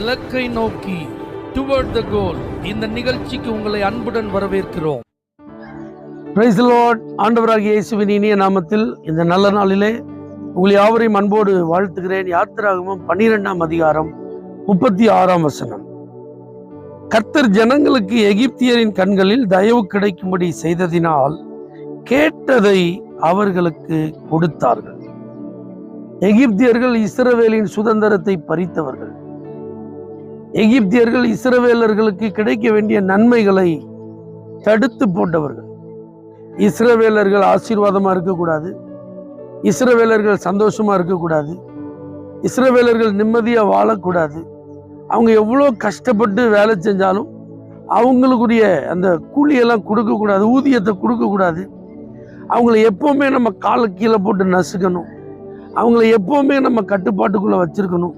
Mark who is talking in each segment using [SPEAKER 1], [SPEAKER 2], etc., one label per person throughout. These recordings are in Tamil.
[SPEAKER 1] இலக்கை நோக்கி டுவர்ட் த கோல். இந்த நிகழ்ச்சிக்கு உங்களை அன்புடன் வரவேற்கிறோம். Praise the Lord. ஆண்டவராகிய இயேசுவின் இனிய நாமத்தில் இந்த நல்ல நாளிலே உங்களை யாவரையும் அன்போடு வாழ்த்துகிறேன். யாத்திராகமம் 12ஆம் அதிகாரம் 36ஆம் வசனம். கர்த்தர் ஜனங்களுக்கு எகிப்தியரின் கண்களில் தயவு கிடைக்கும்படி செய்ததினால் கேட்டதை அவர்களுக்கு கொடுத்தார்கள். எகிப்தியர்கள் இஸ்ரவேலின் சுதந்திரத்தை பறித்தவர்கள். எகிப்தியர்கள் இஸ்ரவேலர்களுக்கு கிடைக்க வேண்டிய நன்மைகளை தடுத்து போட்டவர்கள். இஸ்ரவேலர்கள் ஆசீர்வாதமா இருக்கக்கூடாது, இஸ்ரவேலர்கள் சந்தோஷமா இருக்கக்கூடாது, இஸ்ரவேலர்கள் நிம்மதியா வாழக்கூடாது. அவங்க எவ்வளோ கஷ்டப்பட்டு வேலை செஞ்சாலும் அவங்களுக்குரிய அந்த கூலியெல்லாம் கொடுக்கக்கூடாது, ஊதியத்தை கொடுக்கக்கூடாது. அவங்கள எப்பவுமே நம்ம காலை கீழே போட்டு நசுக்கணும். அவங்கள எப்பவுமே நம்ம கட்டுப்பாட்டுக்குள்ள வச்சிருக்கணும்.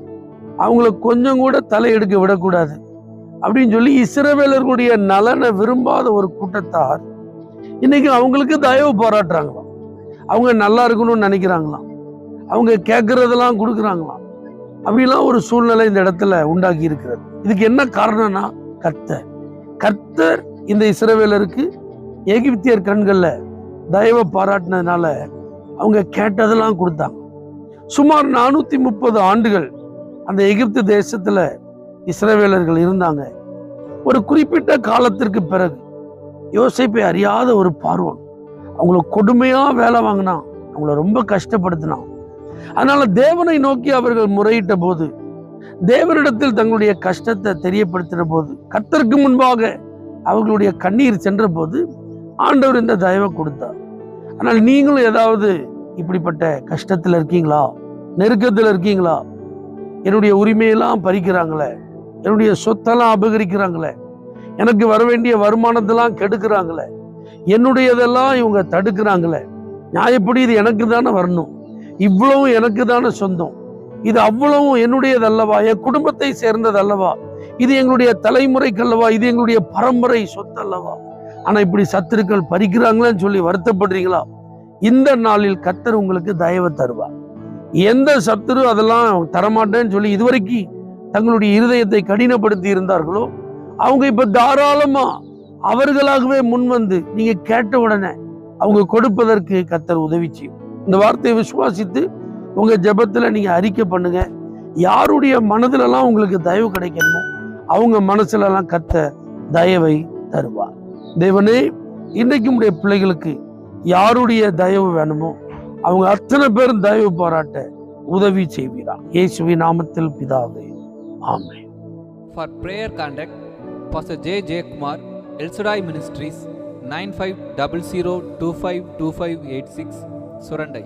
[SPEAKER 1] அவங்கள கொஞ்சம் கூட தலையெடுக்க விடக்கூடாது அப்படின்னு சொல்லி இஸ்ரவேலர்களுடைய நலனை விரும்பாத ஒரு கூட்டத்தார் இன்னைக்கு அவங்களுக்கு தயவு பாராட்டுறாங்களாம். அவங்க நல்லா இருக்கணும்னு நினைக்கிறாங்களாம், அவங்க கேட்கறதெல்லாம் கொடுக்குறாங்களாம். அப்படிலாம் ஒரு சூழ்நிலை இந்த இடத்துல உண்டாக்கி இருக்கிறது. இதுக்கு என்ன காரணம்னா கர்த்தர் இந்த இஸ்ரவேலருக்கு எகிப்தியர் கண்கள்ல தயவை பாராட்டினதுனால அவங்க கேட்டதெல்லாம் கொடுத்தாங்க. சுமார் 430 ஆண்டுகள் அந்த எகிப்து தேசத்துல இஸ்ரவேலர்கள் இருந்தாங்க. ஒரு குறிப்பிட்ட காலத்திற்கு பிறகு யோசேப்பை அறியாத ஒரு பார்வோன் அவங்கள கொடுமையா வேலை வாங்கினான், அவங்கள ரொம்ப கஷ்டப்படுத்தினான். அதனால தேவனை நோக்கி அவர்கள் முறையிட்ட போது, தேவனிடத்தில் தங்களுடைய கஷ்டத்தை தெரியப்படுத்தின போது, கர்த்தருக்கு முன்பாக அவர்களுடைய கண்ணீர் சென்ற போது ஆண்டவர் இந்த தயவை கொடுத்தார். ஆனால் நீங்களும் ஏதாவது இப்படிப்பட்ட கஷ்டத்துல இருக்கீங்களா, நெருக்கத்துல இருக்கீங்களா? என்னுடைய உரிமையெல்லாம் பறிக்கிறாங்களே, என்னுடைய சொத்தெல்லாம் அபகரிக்கிறாங்களே, எனக்கு வர வேண்டிய வருமானத்தெல்லாம் கெடுக்கிறாங்களே, என்னுடையதெல்லாம் இவங்க தடுக்கிறாங்களே, நியாயப்படி இது எனக்கு தானே வரணும், இவ்வளவும் எனக்கு தானே சொந்தம், இது அவ்வளவும் என்னுடையது அல்லவா, என் குடும்பத்தை சேர்ந்தது அல்லவா, இது எங்களுடைய தலைமுறைக்கு அல்லவா, இது எங்களுடைய பரம்பரை சொத்து அல்லவா, ஆனா இப்படி சத்துருக்கள் பறிக்கிறாங்களேன்னு சொல்லி வருத்தப்படுறீங்களா? இந்த நாளில் கர்த்தர் உங்களுக்கு தயவை தருவார். எந்த சத்துரு அதெல்லாம் தரமாட்டேன்னு சொல்லி இதுவரைக்கும் தங்களுடைய இருதயத்தை கடினப்படுத்தி இருந்தார்களோ அவங்க இப்ப தாராளமா அவர்களாகவே முன் வந்து நீங்க கேட்ட உடனே அவங்க கொடுப்பதற்கு கர்த்தர் உதவி செய்யும். இந்த வார்த்தையை விசுவாசித்து உங்க ஜெபத்துல நீங்க அறிக்கை பண்ணுங்க. யாருடைய மனதுல எல்லாம் உங்களுக்கு தயவு கிடைக்கணுமோ அவங்க மனசுல எல்லாம் கர்த்தர் தயவை தருவார். தேவனே, இன்றைக்கு உடைய பிள்ளைகளுக்கு யாருடைய தயவு வேணுமோ அவங்க அத்தனை பேரும் தயவு பாராட்ட உதவி செய்வீரார். இயேசுவின் நாமத்தில் பிதாவே, ஆமென்.
[SPEAKER 2] For prayer contact, Pastor J. Kumar, El Shaddai Ministries, 9500252586, Surandai.